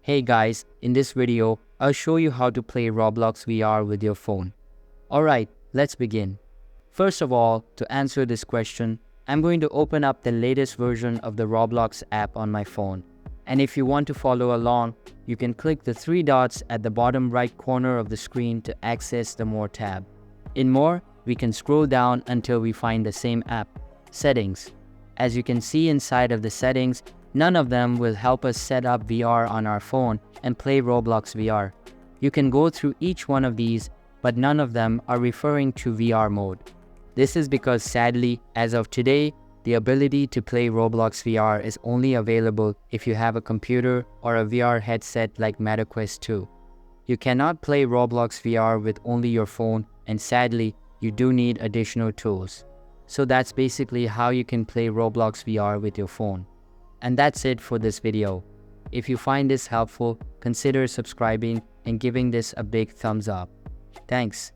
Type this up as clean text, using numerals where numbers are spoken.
Hey guys, in this video, I'll show you how to play Roblox VR with your phone. Alright, let's begin. First of all, to answer this question, I'm going to open up the latest version of the Roblox app on my phone. And if you want to follow along, you can click the three dots at the bottom right corner of the screen to access the More tab. In More, we can scroll down until we find the same app, Settings. As you can see inside of the settings, none of them will help us set up VR on our phone and play Roblox VR. You can go through each one of these, but none of them are referring to VR mode. This is because sadly, as of today, the ability to play Roblox VR is only available if you have a computer or a VR headset like MetaQuest 2. You cannot play Roblox VR with only your phone, and sadly, you do need additional tools. So that's basically how you can play Roblox VR with your phone. And that's it for this video. If you find this helpful, consider subscribing and giving this a big thumbs up. Thanks.